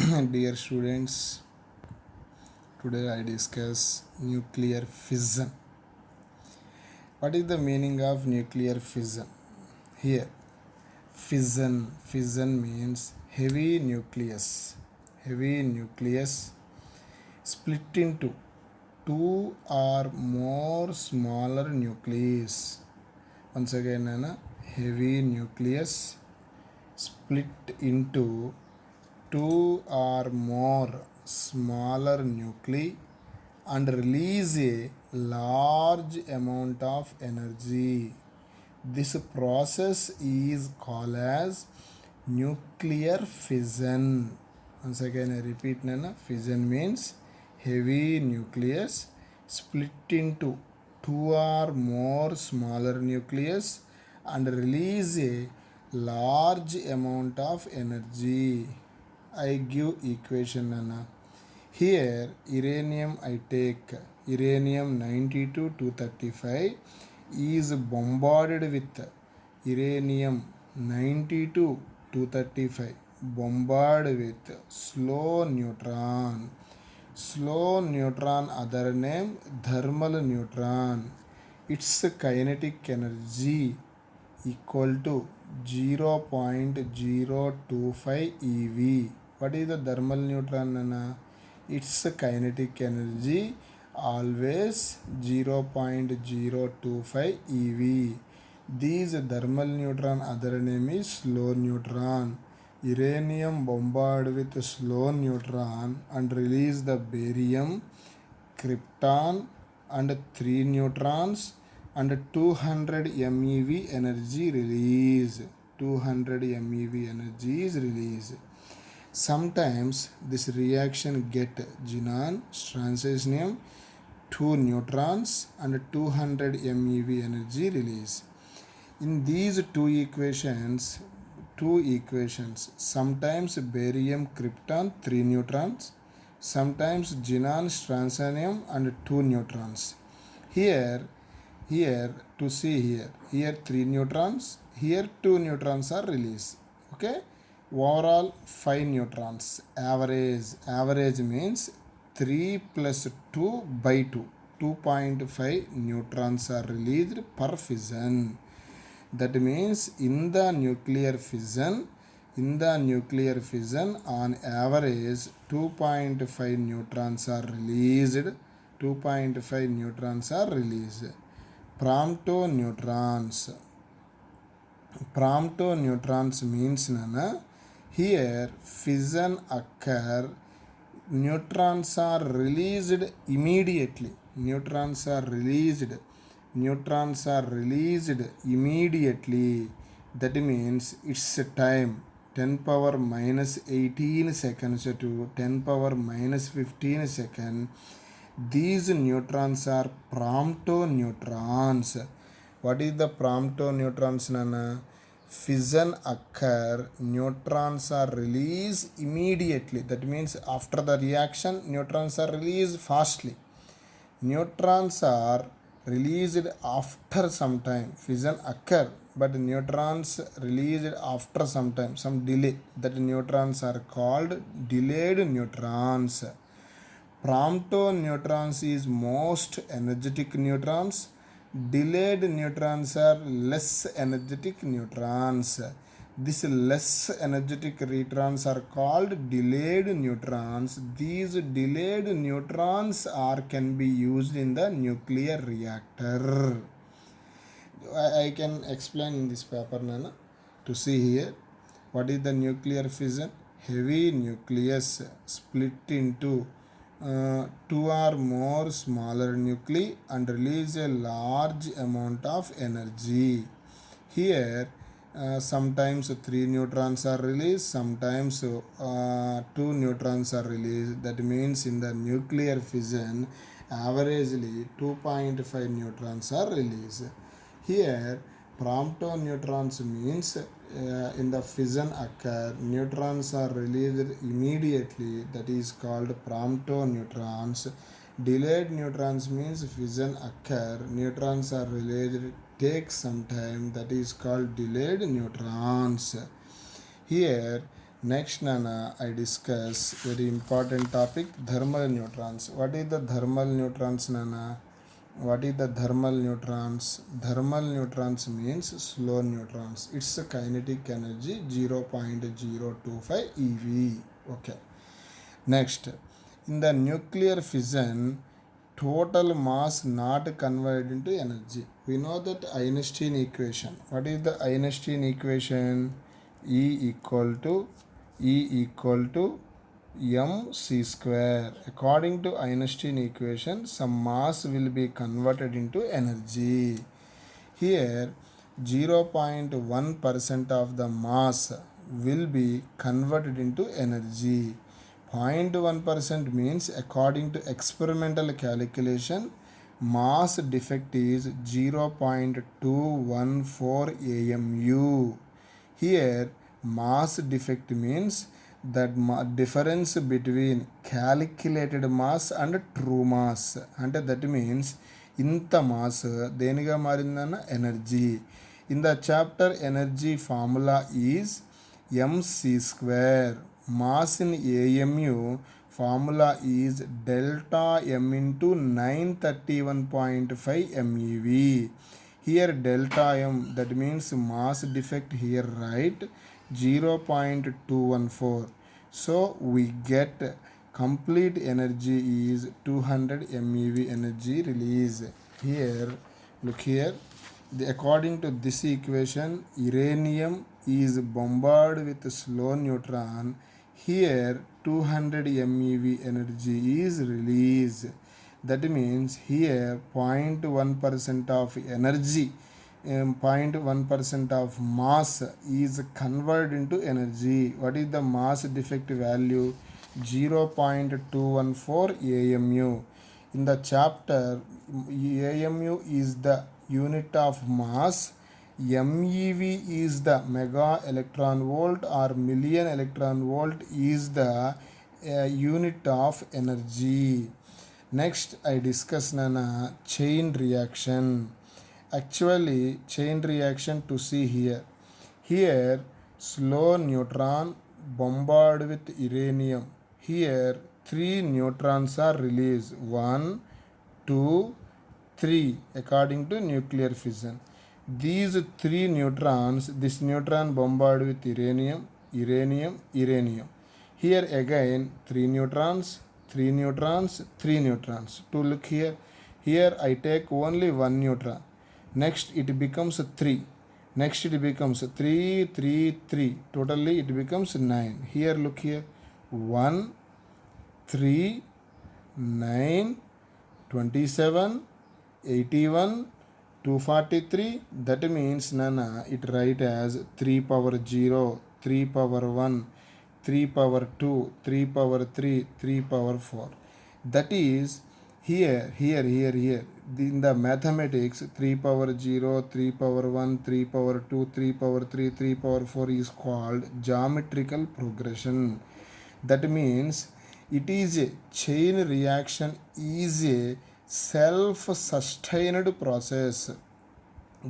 Dear students, today I discuss nuclear fission. What is the meaning of nuclear fission? Here, fission means heavy nucleus. Heavy nucleus split into two or more smaller nucleus. Once again, heavy nucleus split into two or more smaller nuclei and release a large amount of energy. This process is called as nuclear fission. Once again, I repeat, Nana. Fission means heavy nucleus split into two or more smaller nucleus and release a large amount of energy. I give equation, Nana. Here, uranium I take uranium 92 235 is bombarded with uranium 92 235 bombarded with slow neutron. Slow neutron, other name thermal neutron. Its kinetic energy equal to 0.025 eV. What is the thermal neutron, Nana? Its kinetic energy always 0.025 eV. These thermal neutron, other name is slow neutron. Uranium bombarded with slow neutron and release the barium, krypton and 3 neutrons and 200 MeV energy release. 200 MeV energy is released. Sometimes this reaction get xenon, strontium, 2 neutrons and 200 MeV energy release. In these two equations, sometimes barium, krypton, 3 neutrons, sometimes xenon, strontium and 2 neutrons. Here to see here 3 neutrons, here 2 neutrons are released. Okay, overall 5 neutrons. Average means 3 plus 2 by 2, 2.5 neutrons are released per fission. That means in the nuclear fission on average 2.5 neutrons are released. 2.5 neutrons are released. Promptoneutrons means, Nana, here fission occur, neutrons are released immediately. That means its time 10 power minus 18 seconds to 10 power minus 15 seconds. These neutrons are promptoneutrons. What is the promptoneutrons, Nana? Fission occur, neutrons are released immediately. That means after the reaction, neutrons are released fastly. Neutrons are released after some time. Fission occur, but neutrons released after some time, some delay. That neutrons are called delayed neutrons. Promptoneutrons is most energetic neutrons. Delayed neutrons are less energetic neutrons. These less energetic neutrons are called delayed neutrons. These delayed neutrons can be used in the nuclear reactor. I can explain in this paper, Nana. To see here, what is the nuclear fission? Heavy nucleus split into two or more smaller nuclei and release a large amount of energy. Here, sometimes 3 neutrons are released, sometimes 2 neutrons are released. That means in the nuclear fission, averagely 2.5 neutrons are released. Here, promptoneutrons means in the fission occur, neutrons are released immediately. That is called promptoneutrons. Delayed neutrons means fission occur, neutrons are released, take some time. That is called delayed neutrons. Here, Next, Nana, I discuss very important topic, thermal neutrons. What is the thermal neutrons, Nana? What is the thermal neutrons? Thermal neutrons means slow neutrons. Its kinetic energy 0.025 eV. Okay. Next, in the nuclear fission, total mass not converted into energy. We know that Einstein equation. What is the Einstein equation? E equal to mc square. According to Einstein equation, some mass will be converted into energy. Here, 0.1% of the mass will be converted into energy. 0.1% means, according to experimental calculation, mass defect is 0.214 AMU. Here, mass defect means that difference between calculated mass and true mass. అంటే that means ఇంత mass దేనిగా మారిందన్న energy. In the chapter energy formula is MC square. Mass in AMU formula is delta m into 931.5 MeV. Here delta m, that means mass defect here, right? 0.214. So we get complete energy is 200 MeV energy release. Here, look here. According to this equation, uranium is bombarded with slow neutron. Here 200 MeV energy is released. That means here 0.1% of energy, 0.1% of mass is converted into energy. What is the mass defect value? 0.214 AMU. In the chapter, AMU is the unit of mass. MeV is the mega electron volt or million electron volt is the unit of energy. Next, I discuss Nana chain reaction. Actually, chain reaction to see here. Here, slow neutron bombarded with uranium. Here, 3 neutrons are released. 1, 2, 3 according to nuclear fission. These 3 neutrons, this neutron bombarded with uranium, uranium, uranium. Here again 3 neutrons, 3 neutrons, 3 neutrons. To look here, here I take only 1 neutron. Next it becomes 3. Next it becomes 3, 3, 3. Totally it becomes 9. Here look here, 1, 3, 9, 27, 81, 243. That means Nana, it write as 3 power 0, 3 power 1, 3 power 2, 3 power 3, 3 power 4. That is here. In the mathematics, 3 power 0, 3 power 1, 3 power 2, 3 power 3, 3 power 4 is called geometrical progression. That means it is a chain reaction is a self-sustained process.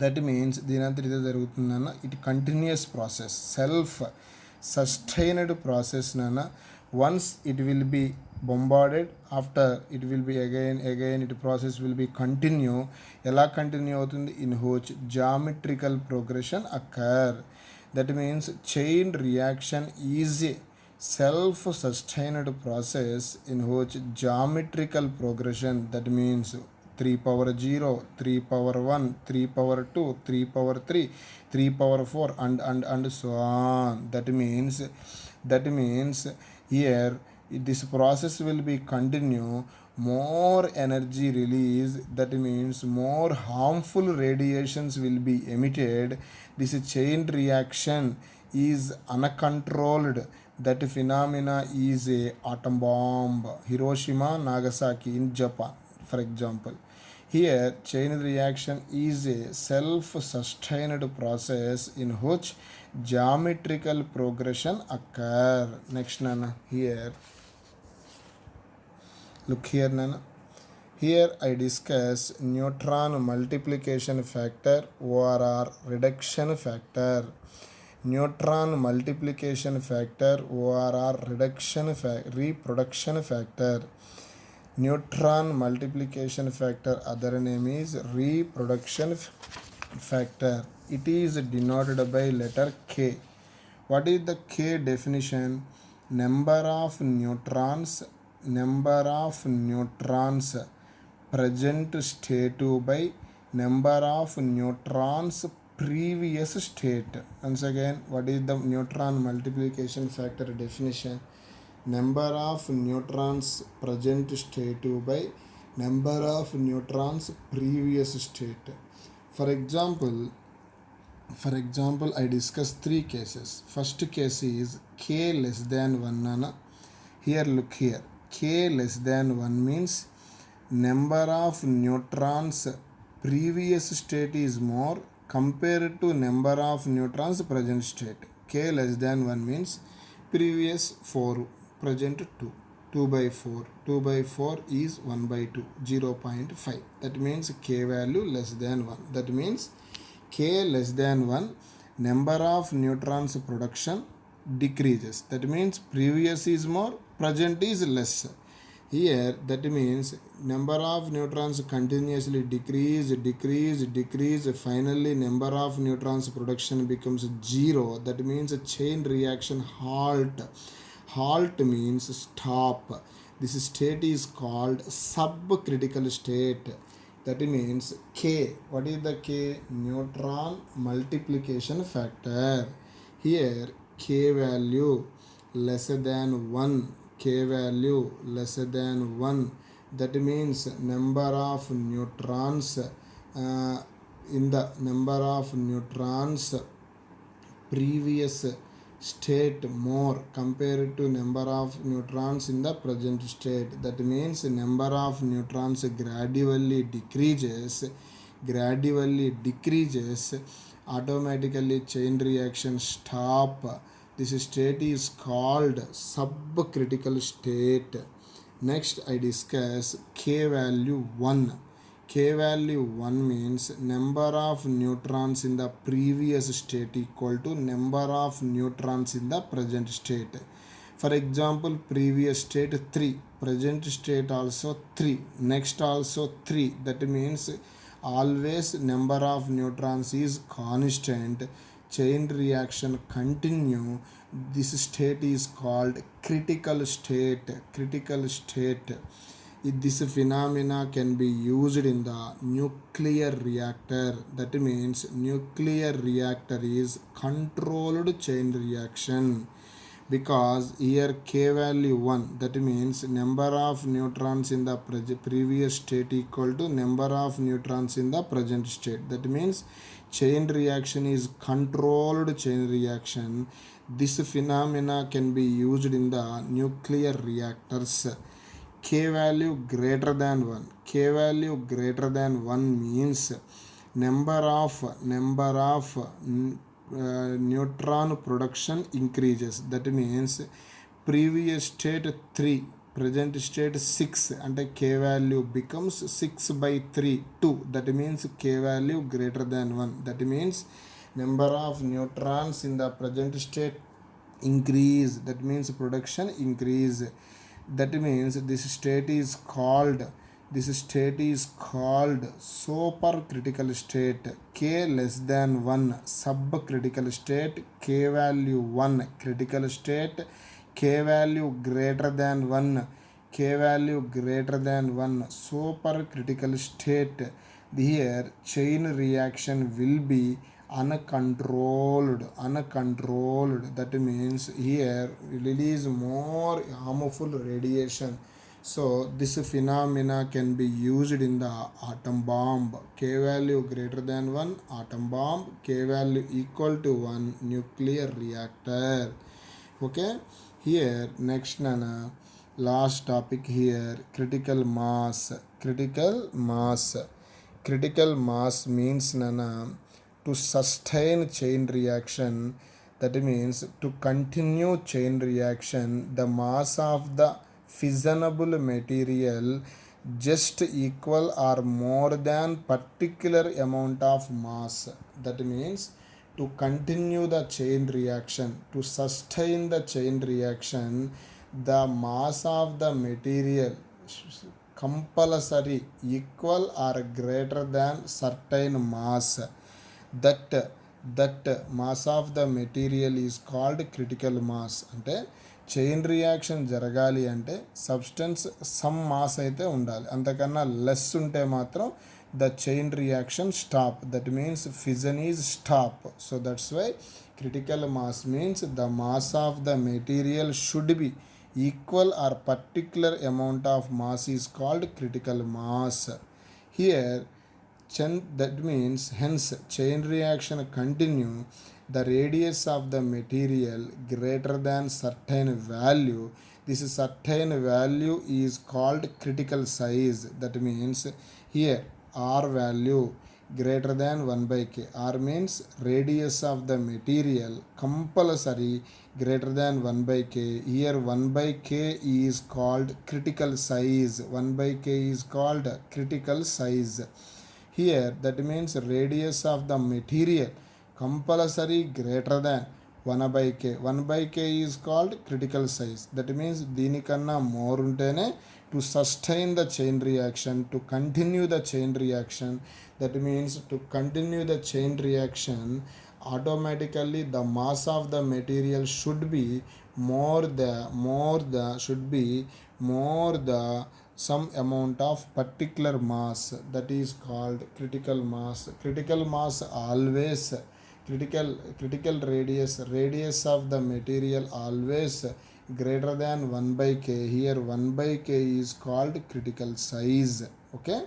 That means దీని అంతా ఇదే జరుగుతుందన్న, it continues process, self sustained process నాన్న. Once it will be bombarded, after it will be again it process will be continue. ఎలా continue అవుతుంది? In which geometrical progression occur. That means chain reaction is a self-sustained process in which geometrical progression, that means 3 power 0, 3 power 1, 3 power 2, 3 power 3, 3 power 4 and so on. That means here this process will be continue. More energy release, that means more harmful radiations will be emitted. This chain reaction is uncontrolled. That phenomena is a atom bomb, Hiroshima, Nagasaki in Japan, for example. Here chain reaction is a self-sustained process in which geometrical progression occur. Next Nana, here look here Nana. Here I discuss neutron multiplication factor or reduction factor. neutron multiplication factor, ORR reproduction factor. Neutron multiplication factor, other name is reproduction factor. It is denoted by letter K. What is the K definition? Number of neutrons present state by number of neutrons previous state. Once again, what is the neutron multiplication factor definition? Number of neutrons present state by number of neutrons previous state. For example, I discuss three cases. First case is K less than 1. Here, look here. K less than 1 means number of neutrons previous state is more compared to number of neutrons present state. K less than 1 means previous 4, present 2. 2 by 4. 2 by 4 is 1 by 2, 0.5. That means K value less than 1. That means K less than 1, number of neutrons production decreases. That means previous is more, present is less. Here, that means number of neutrons continuously decrease. Finally, number of neutrons production becomes 0. That means a chain reaction halt. Halt means stop. This state is called subcritical state. That means K. What is the K? Neutron multiplication factor. Here, K value less than 1. K value less than 1. That means number of neutrons in the number of neutrons previous state more compared to number of neutrons in the present state. That means number of neutrons gradually decreases, automatically chain reaction stop. This state is called subcritical state. Next, I discuss K value 1. K value 1 means number of neutrons in the previous state equal to number of neutrons in the present state. For example, previous state 3, present state also 3, next also 3. That means always number of neutrons is constant, chain reaction continue. This state is called critical state. This phenomena can be used in the nuclear reactor. That means nuclear reactor is controlled chain reaction, because here K value 1, that means number of neutrons in the previous state equal to number of neutrons in the present state. That means chain reaction is controlled chain reaction. This phenomena can be used in the nuclear reactors. K value greater than 1. K value greater than 1 means number of neutron production increases. That means previous state 3, present state 6, and K value becomes 6 by 3, 2. That means K value greater than 1. That means number of neutrons in the present state increase. That means production increase. That means this state is called supercritical state. K less than 1 subcritical state, K value 1 critical state, K value greater than 1 supercritical state. Here chain reaction will be uncontrolled. That means here release more harmful radiation. So this phenomena can be used in the atom bomb. K value greater than 1 atom bomb, K value equal to 1 nuclear reactor. Okay, here next nana last topic here, critical mass means nana to sustain chain reaction. That means to continue chain reaction, the mass of the fissionable material just equal or more than particular amount of mass. That means to continue the chain reaction, to sustain the chain reaction, the mass of the material compulsory equal or greater than certain mass. That mass of the material is called critical mass. అంటే chain reaction జరగాలి అంటే substance some mass అయితే ఉండాలి, అంతకన్నా less ఉంటే మాత్రం the chain reaction stop. That means fission is stop. So that's why critical mass means the mass of the material should be equal or particular amount of mass is called critical mass. Here that means hence chain reaction continue, the radius of the material greater than certain value, this certain value is called critical size. That means here r value greater than 1 by k. R means radius of the material compulsory greater than 1 by k. Here 1 by k is called critical size. 1 by k is called critical size. Here that means radius of the material compulsory greater than 1 by k. 1 by k is called critical size. That means దీనికన్నా more ఉంటేనే to sustain the chain reaction, to continue the chain reaction. That means to continue the chain reaction, automatically the mass of the material should be more the some amount of particular mass, that is called critical mass. Critical mass always critical radius of the material always greater than 1 by k. Here 1 by k is called critical size. Okay.